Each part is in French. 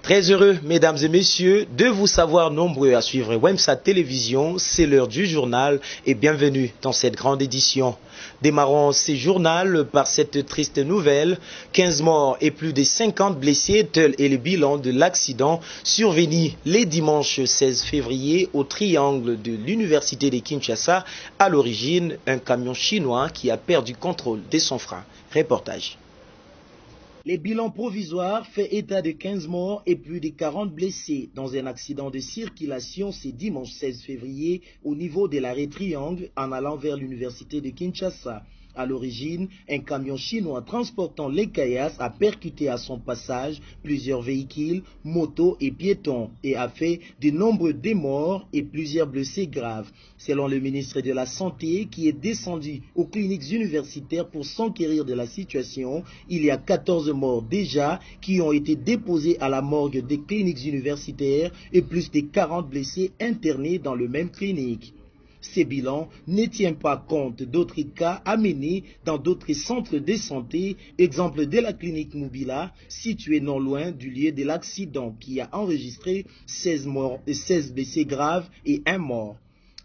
Très heureux, mesdames et messieurs, de vous savoir nombreux à suivre Wemsa Télévision. C'est l'heure du journal et bienvenue dans cette grande édition. Démarrons ce journal par cette triste nouvelle. 15 morts et plus de 50 blessés, tel est le bilan de l'accident survenu les dimanches 16 février au triangle de l'université de Kinshasa. À l'origine, un camion chinois qui a perdu contrôle de son frein. Reportage. Les bilans provisoires fait état de 15 morts et plus de 40 blessés dans un accident de circulation ce dimanche 16 février au niveau de l'arrêt Triangle en allant vers l'université de Kinshasa. À l'origine, un camion chinois transportant les caillasses a percuté à son passage plusieurs véhicules, motos et piétons et a fait de nombreux morts et plusieurs blessés graves. Selon le ministre de la Santé qui est descendu aux cliniques universitaires pour s'enquérir de la situation, il y a 14 morts déjà qui ont été déposés à la morgue des cliniques universitaires et plus de 40 blessés internés dans le même clinique. Ces bilans ne tiennent pas compte d'autres cas amenés dans d'autres centres de santé, exemple de la clinique Mubila, située non loin du lieu de l'accident qui a enregistré 16 morts et 16 blessés graves et 1 mort.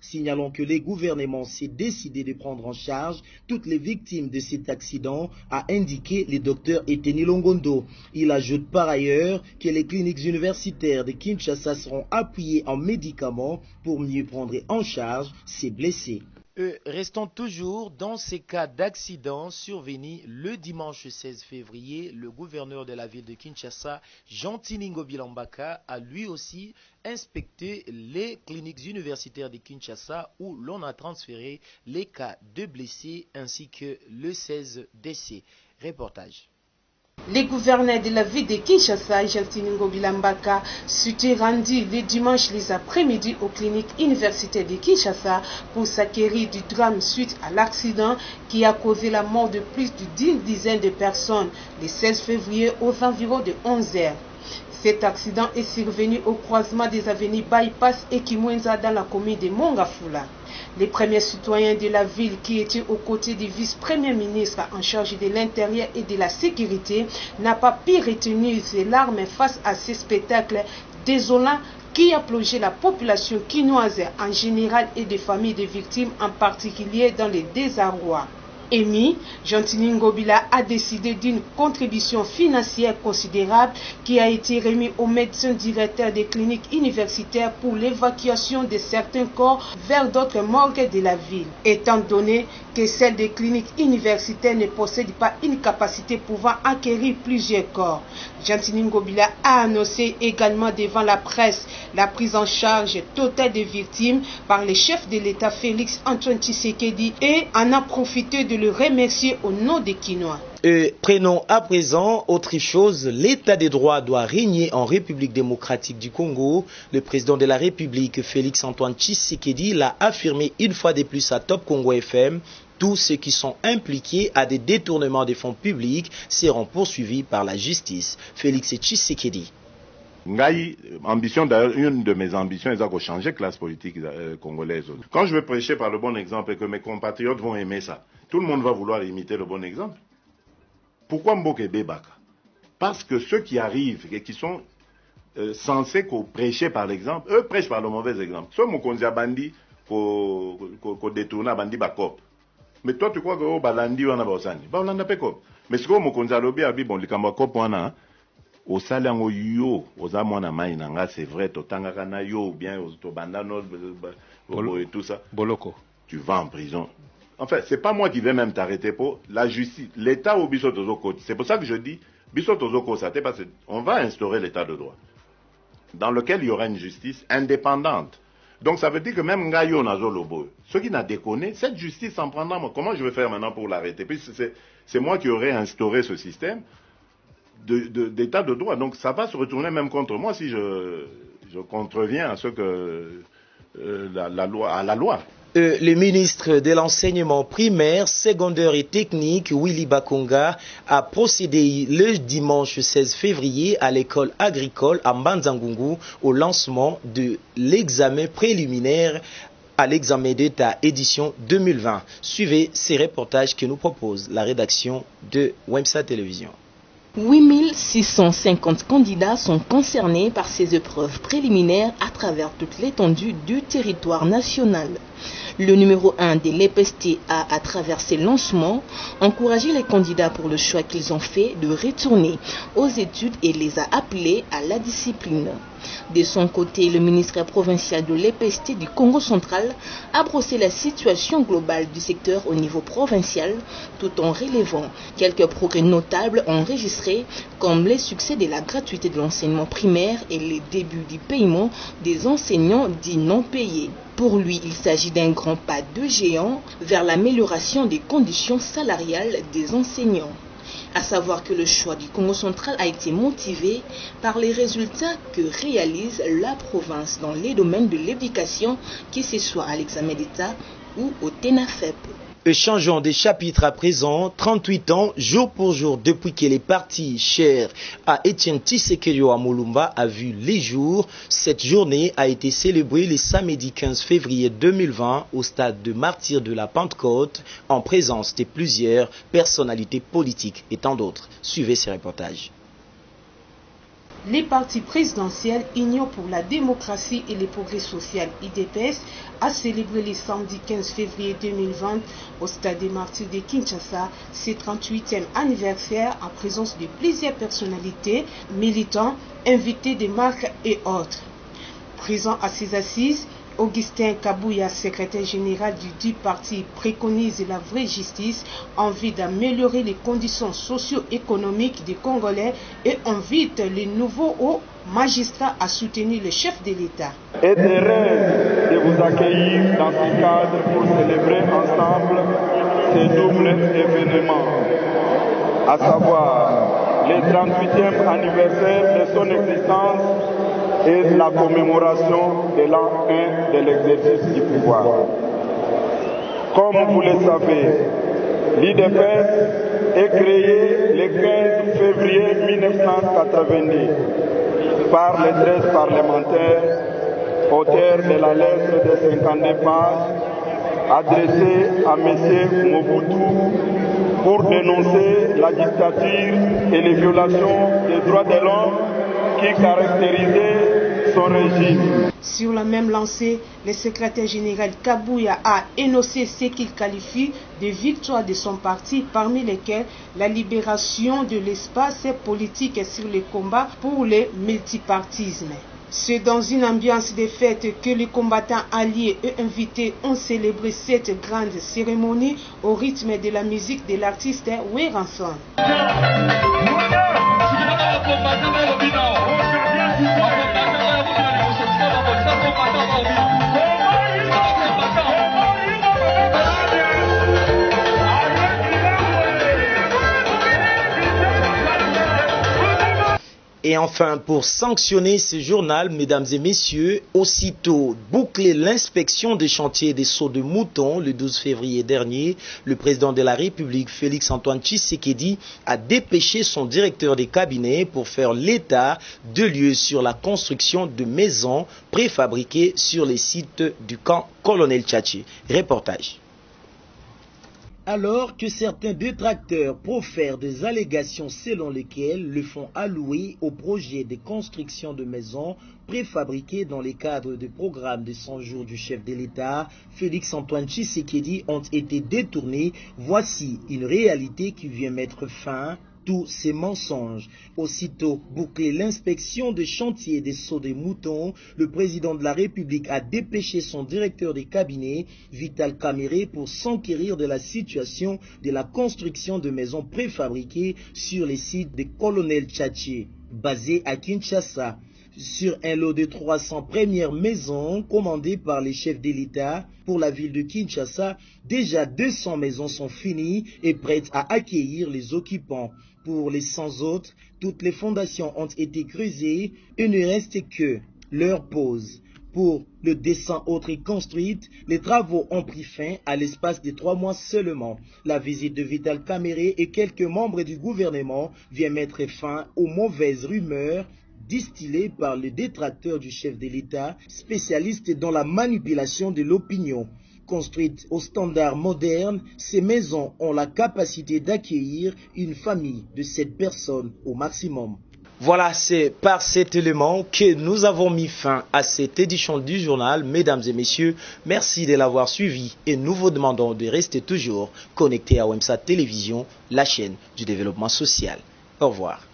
Signalons que le gouvernement s'est décidé de prendre en charge toutes les victimes de cet accident, a indiqué le docteur Eteni Longondo. Il ajoute par ailleurs que les cliniques universitaires de Kinshasa seront appuyées en médicaments pour mieux prendre en charge ces blessés. Restons toujours dans ces cas d'accident survenus le dimanche 16 février. Le gouverneur de la ville de Kinshasa, Jean-Tiningo Bilambaka, a lui aussi inspecté les cliniques universitaires de Kinshasa où l'on a transféré les cas de blessés ainsi que le 16 décès. Reportage. Le gouverneur de la ville de Kinshasa, Jean-Tiningo Bilambaka, s'était rendu le dimanche les après-midi aux cliniques universitaires de Kinshasa pour s'acquérir du drame suite à l'accident qui a causé la mort de plus d'une dizaine de personnes le 16 février aux environs de 11 heures. Cet accident est survenu au croisement des avenues Bypass et Kimwenza dans la commune de Mongafula. Les premiers citoyens de la ville qui étaient aux côtés du vice-premier ministre en charge de l'intérieur et de la sécurité n'ont pas pu retenir ses larmes face à ce spectacle désolant qui a plongé la population quinoise en général et des familles de victimes en particulier dans le désarroi. Émis, Jean-Tiningo Bila a décidé d'une contribution financière considérable qui a été remise aux médecins directeurs des cliniques universitaires pour l'évacuation de certains corps vers d'autres morgues de la ville, étant donné que celles des cliniques universitaires ne possèdent pas une capacité pouvant acquérir plusieurs corps. Jean-Tiningo Bila a annoncé également devant la presse la prise en charge totale des victimes par le chef de l'État Félix Antoine Tshisekedi et en a profité de le remercier au nom des Quinois. Prenons à présent autre chose. L'état des droits doit régner en République démocratique du Congo. Le président de la République, Félix Antoine Tshisekedi, l'a affirmé une fois de plus à Top Congo FM. Tous ceux qui sont impliqués à des détournements des fonds publics seront poursuivis par la justice. Félix Tshisekedi. Ambition, d'ailleurs, une de mes ambitions, c'est de changer la classe politique congolaise. Quand je vais prêcher par le bon exemple et que mes compatriotes vont aimer ça, tout le monde va vouloir imiter le bon exemple. Pourquoi Mboke Bebaka? Parce que ceux qui arrivent et qui sont censés prêcher par l'exemple, eux prêchent par le mauvais exemple. Soit Mokonzia Bandi, qu'on détourne Bandi Bakop. Mais toi, tu crois que oh, Balandi wana baosani? Ba Olanda pe kop. Mais ce que Mokonzia Lobi a dit, bon, likamba kop wana, au salango yo, aux amona maïnanga, c'est vrai, totanga kana yo, ou bien au bandano, et tout ça. Boloko. Tu vas en prison. En fait, c'est pas moi qui vais même t'arrêter pour la justice. L'État au Bissot-Ozoko. C'est pour ça que je dis, Bissot-Ozoko, ça t'est passé. On va instaurer l'État de droit. Dans lequel il y aura une justice indépendante. Donc ça veut dire que même Ngayo Nazolobo, ceux qui n'a déconné, cette justice s'en prendra. Comment je vais faire maintenant pour l'arrêter? Puis c'est moi qui aurais instauré ce système d'état de droit. Donc ça va se retourner même contre moi si je contreviens à ce que la loi. Le ministre de l'enseignement primaire, secondaire et technique, Willy Bakonga, a procédé le dimanche 16 février à l'école agricole à Mbanzangungu au lancement de l'examen préliminaire à l'examen d'État édition 2020. Suivez ces reportages que nous propose la rédaction de Wemsa Télévision. 8650 candidats sont concernés par ces épreuves préliminaires à travers toute l'étendue du territoire national. Le numéro 1 de l'EPST a, à travers ses lancements, encouragé les candidats pour le choix qu'ils ont fait de retourner aux études et les a appelés à la discipline. De son côté, le ministère provincial de l'EPST du Congo central a brossé la situation globale du secteur au niveau provincial, tout en relevant quelques progrès notables enregistrés, comme les succès de la gratuité de l'enseignement primaire et les débuts du paiement des enseignants dits non payés. Pour lui, il s'agit d'un grand pas de géant vers l'amélioration des conditions salariales des enseignants. À savoir que le choix du Congo central a été motivé par les résultats que réalise la province dans les domaines de l'éducation, que ce soit à l'examen d'État ou au TENAFEP. Changeons des chapitres à présent, 38 ans, jour pour jour, depuis que les partis chers à Étienne Tshisekedi Mulumba a vu les jours. Cette journée a été célébrée le samedi 15 février 2020 au stade de Martyrs de la Pentecôte, en présence de plusieurs personnalités politiques et tant d'autres. Suivez ces reportages. Les partis présidentiels Union pour la démocratie et le progrès social IDPS a célébré le samedi 15 février 2020 au stade des Martyrs de Kinshasa ses 38e anniversaire en présence de plusieurs personnalités, militants, invités des marques et autres. Présent à ces assises, Augustin Kabouya, secrétaire général du parti, préconise la vraie justice en vue d'améliorer les conditions socio-économiques des Congolais et invite les nouveaux hauts magistrats à soutenir le chef de l'État. Est heureux de vous accueillir dans ce cadre pour célébrer ensemble ces doubles événements, à savoir le 38e anniversaire de son existence et la commémoration de l'an 1 de l'exercice du pouvoir. Comme vous le savez, l'IDPS est créé le 15 février 1990 par les 13 parlementaires, auteurs de la lettre de 52 pages adressée à M. Mobutu pour dénoncer la dictature et les violations des droits de l'homme qui caractérisait son régime. Sur la même lancée, le secrétaire général Kabouya a énoncé ce qu'il qualifie de victoires de son parti, parmi lesquelles la libération de l'espace politique sur le combat pour le multipartisme. C'est dans une ambiance de fête que les combattants alliés et invités ont célébré cette grande cérémonie au rythme de la musique de l'artiste Weranson. Et enfin, pour sanctionner ce journal, mesdames et messieurs, aussitôt boucler l'inspection des chantiers des sauts de moutons le 12 février dernier, le président de la République, Félix-Antoine Tshisekedi, a dépêché son directeur des cabinets pour faire l'état de lieux sur la construction de maisons préfabriquées sur les sites du camp Colonel Tchatchi. Reportage. Alors que certains détracteurs profèrent des allégations selon lesquelles le fonds alloué au projet de construction de maisons préfabriquées dans le cadre du programme de 100 jours du chef de l'État, Félix-Antoine Tshisekedi, ont été détournés, voici une réalité qui vient mettre fin tous ces mensonges. Aussitôt bouclé l'inspection des chantiers des sauts des moutons, le président de la République a dépêché son directeur des cabinets, Vital Kamerhe, pour s'enquérir de la situation de la construction de maisons préfabriquées sur les sites de Colonel Tchatchi, basé à Kinshasa. Sur un lot de 300 premières maisons commandées par les chefs de l'État pour la ville de Kinshasa, déjà 200 maisons sont finies et prêtes à accueillir les occupants. Pour les 100 autres, toutes les fondations ont été creusées et ne reste que leur pose. Pour le 200 autres construites, les travaux ont pris fin à l'espace de 3 mois seulement. La visite de Vital Kamerhe et quelques membres du gouvernement vient mettre fin aux mauvaises rumeurs distillées par le détracteur du chef de l'État, spécialiste dans la manipulation de l'opinion. Construites aux standards modernes, ces maisons ont la capacité d'accueillir une famille de 7 personnes au maximum. Voilà, c'est par cet élément que nous avons mis fin à cette édition du journal. Mesdames et messieurs, merci de l'avoir suivi et nous vous demandons de rester toujours connectés à WEMSA Télévision, la chaîne du développement social. Au revoir.